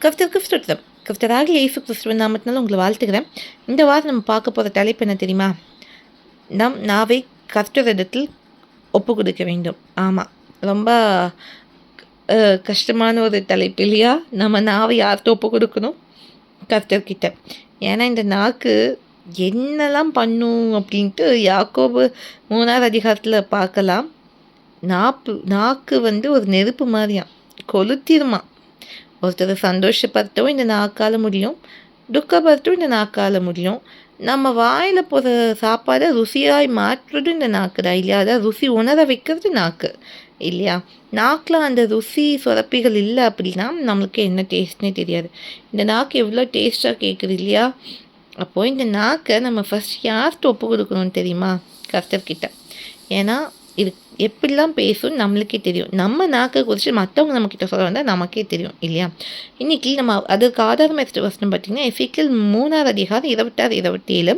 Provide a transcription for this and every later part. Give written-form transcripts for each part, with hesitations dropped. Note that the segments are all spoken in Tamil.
கர்த்தருக்கு ஸ்தோத்திரம். கர்த்தராகிய இயேசு கிறிஸ்துவின் நாமத்தினால உங்களை வாழ்த்துக்கிறேன். இந்த வாரம் நம்ம பார்க்க போகிற தலைப்பு என்ன தெரியுமா? நம் நாவை கர்த்தரிடத்தில் ஒப்பு கொடுக்க வேண்டும். ஆமாம், ரொம்ப கஷ்டமான ஒரு தலைப்பு இல்லையா? நம்ம நாவை யார்கிட்ட ஒப்பு கொடுக்கணும்? கர்த்தர்கிட்ட. ஏன்னா இந்த நாக்கு என்னெல்லாம் பண்ணும் அப்படின்ட்டு யாக்கோபு 3ஆவது அதிகாரத்தில் பார்க்கலாம். நாக்கு ஒரு நெருப்பு மாதிரியாம், கொளுத்திருமா. ஒருத்தரை சந்தோஷப்படுத்தவும் இந்த நாக்கால் முடியும், துக்கப்படுத்தவும் இந்த நாக்கால் முடியும். நம்ம வாயில் போகிற சாப்பாடை ருசியாய் மாற்றுறதும் இந்த நாக்கு தான் இல்லையா? அதை ருசி உணர வைக்கிறது நாக்கு இல்லையா? நாக்கில் அந்த ருசி சுரப்பிகள் இல்லை அப்படின்னா நம்மளுக்கு என்ன டேஸ்ட்னே தெரியாது. இந்த நாக்கு எவ்வளோ டேஸ்ட்டாக கேட்குது இல்லையா? அப்போது இந்த நாக்கை நம்ம ஃபஸ்ட் யார்கிட்ட ஒப்பு கொடுக்கணும்னு தெரியுமா? கர்த்தர்கிட்ட. ஏன்னா இது எப்படிலாம் பேசும் நம்மளுக்கே தெரியும். நம்ம நாக்கை குறித்து மற்றவங்க நம்மக்கிட்ட சொல்ல வந்தால் நமக்கே தெரியும் இல்லையா? இன்றைக்கி நம்ம அதற்கு ஆதாரமாக எடுத்து வசனம் பார்த்திங்கன்னா எசேக்கியேல் 3ஆவது அதிகாரம் 26, 27.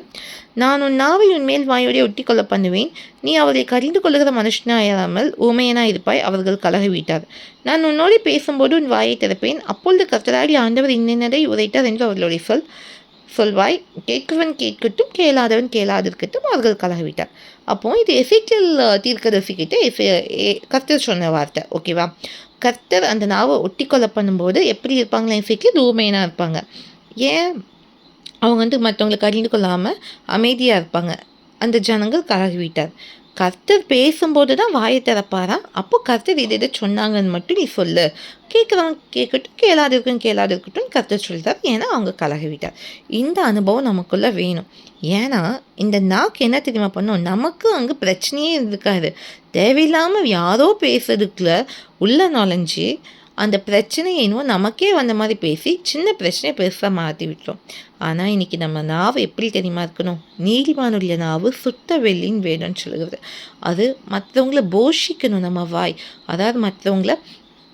நான் உன் நாவை உன்மேல் வாயோடைய ஒட்டி கொள்ள பண்ணுவேன், நீ அவரை கறிந்து கொள்ளுகிற மனுஷனாயிராமல் ஊமையனாக இருப்பாய், அவர்கள் கலக வீட்டார். நான் உன்னோடு பேசும்போது உன் வாயை திறப்பேன், அப்பொழுது கர்த்தராகிய ஆண்டவர் இன்னதை உரைத்தார் என்று அவர்களுடைய சொல்வாய், கேட்குவன் கேட்கட்டும், கேளாதவன் கேளாதிருக்கட்டும், அவர்கள் கலகவிட்டார். அப்போது இது எசேக்கியேல் தீர்க்கதரிசிக்கிட்ட கர்த்தர் சொன்ன வார்த்தை. ஓகேவா? கர்த்தர் அந்த நாவை ஒட்டி கொலை பண்ணும்போது எப்படி இருப்பாங்களா? எசேக்கியேல் ஊமையனாக இருப்பாங்க. ஏன்? அவங்க மற்றவங்களை கடிந்து கொள்ளாமல் அமைதியாக இருப்பாங்க. அந்த ஜனங்கள் கலகிவிட்டார். கர்த்தர் பேசும்போது தான் வாயை திறப்பாராம். அப்போ கர்த்தர் இதை சொன்னாங்கன்னு மட்டும் நீ சொல்லு, கேட்குறவங்க கேட்கட்டும், கேளாதிருக்கட்டும் கர்த்தர் சொல்லிட்டார். ஏன்னா அவங்க கலகிவிட்டார். இந்த அனுபவம் நமக்குள்ளே வேணும். ஏன்னா இந்த நாக்கு என்ன தெரியுமா பண்ணும்? நமக்கு அங்கே பிரச்சனையே இருக்காது. தேவையில்லாமல் யாரோ பேசுறதுக்குள்ள உள்ள நுழைஞ்சி அந்த பிரச்சனையை இன்னும் நமக்கே வந்த மாதிரி பேசி சின்ன பிரச்சனையை பெருசாக மாற்றி விட்டோம். ஆனால் இன்றைக்கி நம்ம நாவு எப்படி தெரியுமா இருக்கணும்? நீதிமானுடைய நாவு சுத்த வெள்ளின்னு வேணும்னு சொல்லுகிறது. அது மற்றவங்கள போஷிக்கணும். நம்ம வாய் அதாவது மற்றவங்கள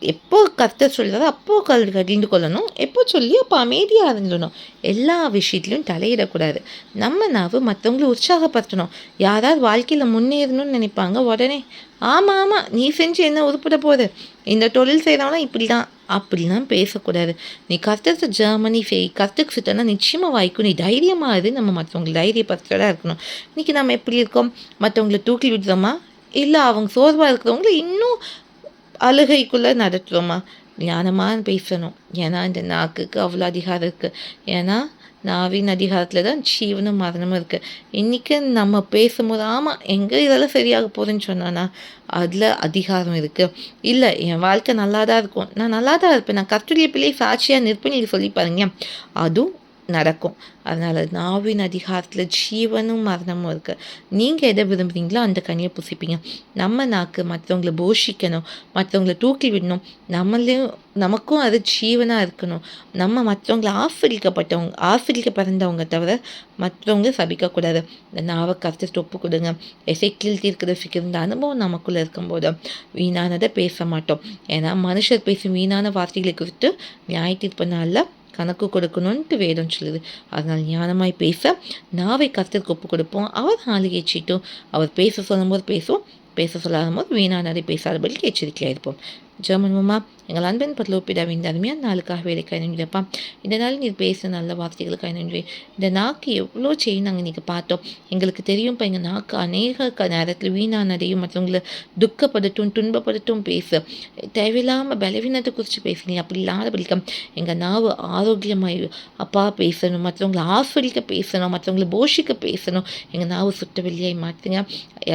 எப்போ கர்த்தர் சொல்கிறாரோ அப்போ கடிந்து கொள்ளணும், எப்போ சொல்லி அப்போ அமைதியாக இருந்துடணும். எல்லா விஷயத்துலையும் தலையிடக்கூடாது. நம்ம நாவு மற்றவங்கள உற்சாகப்படுத்தணும். யாராவது வாழ்க்கையில் முன்னேறணும்னு நினைப்பாங்க, உடனே ஆமாம் நீ செஞ்சு என்ன உருப்பிட போகுது, இந்த தொழில் செய்கிறவனா இப்படி தான் அப்படிலாம் பேசக்கூடாது. நீ கர்த்தருக்கு ஜெர்மனி கர்த்தருக்கு சுத்தனா நிச்சயமாக வாய்க்கும். நீ தைரியமாக இரு. நம்ம மற்றவங்களுக்கு தைரியப்படுத்ததாக இருக்கணும். இன்றைக்கி நம்ம எப்படி இருக்கோம்? மற்றவங்களை தூக்கி விடுறோமா, இல்லை அவங்க சோர்வாக இருக்கிறவங்கள இன்னும் அழுகைக்குள்ளே நடத்துகிறோமா? ஞானமாக பேசணும். ஏன்னா இந்த நாக்குக்கு அவ்வளோ அதிகாரம் இருக்குது. ஏன்னா நாவின் அதிகாரத்தில் தான் ஜீவனும் மரணமும் இருக்குது. இன்றைக்கி நம்ம பேசும்போது ஆமாம் எங்கே இதெல்லாம் சரியாக போகுதுன்னு சொன்னான்னா அதில் அதிகாரம் இருக்குது. இல்லை என் வாழ்க்கை நல்லா தான் இருக்கும், நான் நல்லா தான் இருப்பேன், நான் கர்த்தருடைய பிள்ளை சாட்சியாக நிற்பேன்னு சொல்லி பாருங்க, அதுவும் நடக்கும். அதனால் நாவின் அதிகாரத்தில் ஜீவனும் மரணமும் இருக்குது. நீங்கள் எதை விரும்புகிறீங்களோ அந்த கனியை புசிப்பீங்க. நம்ம நாக்கு மற்றவங்கள போஷிக்கணும், மற்றவங்கள தூக்கி விடணும். நமக்கும் அது ஜீவனாக இருக்கணும். நம்ம மற்றவங்கள ஆசிரிக்க பிறந்தவங்க தவிர மற்றவங்க சபிக்கக்கூடாது. இந்த நாவை கர்த்தருக்கு ஒப்பு கொடுங்க. எசேக்கியேல் தீர்க்கதரிசிக்கு இருந்த அனுபவம் நமக்குள்ளே இருக்கும்போது வீணானதை பேச மாட்டோம். ஏன்னா மனுஷர் பேசும் வீணான வார்த்தைகளை குறித்து நியாய தீர்ப்பு நாளில் கணக்கு கொடுக்கணுன்ட்டு வேதம் சொல்லுது. அதனால் ஞானமாய் பேச நாவை கர்த்தருக்கு ஒப்பு கொடுப்போம். அவர் ஆளுகை சீட்டும். அவர் பேச சொல்லும்போது பேசுவோம், பேச சொல்லாத போது வீணானதை பேசாதபடிக்கு எச்சரிக்கையாக இருப்போம். ஜெர்மன்மா எங்கள் அன்பின் பரலோக இந்த அருமையான நாளுக்காக வேலைக்காக நன்றிப்பா. இந்த நாள் நீர் பேச நல்ல வார்த்தைகளுக்காக நன்றி. இந்த நாக்கு எவ்வளோ செய்யும் நாங்கள் இன்றைக்கி பார்த்தோம். எங்களுக்கு தெரியும்ப்பா எங்கள் நாக்கு அநேக நேரத்தில் வீணானதையும் மற்றவங்களை துக்கப்படுத்தும் துன்பப்படுத்தும் தேவையில்லாமல் பலவீனத்தை குறித்து பேசுனீங்க. அப்படி இல்லாத படிக்க எங்கள் நாவு ஆரோக்கியமாக அப்பா பேசணும், மற்றவங்களை ஆஸ்வதிக்க பேசணும், மற்றவங்களை போஷிக்க பேசணும். எங்கள் நாவு சுத்த வெளியாய் மாற்றுங்க.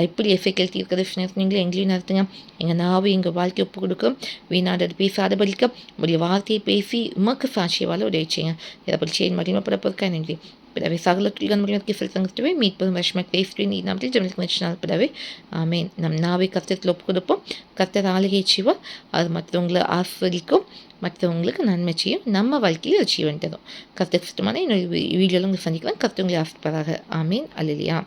எப்படி எசேக்கியேல் தீர்க்கதரிசி நடத்துனீங்களோ எங்களையும் நடத்துங்க. எங்கள் நாவு எங்கள் வாழ்க்கை ஒப்பு கொடுக்கும். வீணானது பேசாதபடிக்க உடைய வார்த்தையை பேசி உமக்கு சாட்சியவால் உதவி செய்யுங்க. இதை பற்றி செய்ய மகிமைப்படப்பதற்காக நன்றி. பிறவை சகல துல்கன் முறைக்கு செலுத்தங்கிட்டவே மீட்பதும் வருஷமாக பேசுவேன். நீ நாமத்தில் ஜெபத்துக்கு முயற்சினால் பிறவை ஆமேன். நம் நாவை கர்த்தத்தில் ஒப்பு கொடுப்போம். கர்த்தர் ஆளுகை செய்வார். அது மற்றவங்களை ஆஸ்வதிக்கும், மற்றவங்களுக்கு நன்மை செய்யும், நம்ம வாழ்க்கையில் ஜீவன் தரும். கர்த்தர் சுத்தமான இன்னொரு வீடியோவில் உங்களுக்கு சந்திக்கலாம். கர்த்தவங்களை ஆசிர்வதிப்பாராக. ஆமேன். அல்லேலூயா.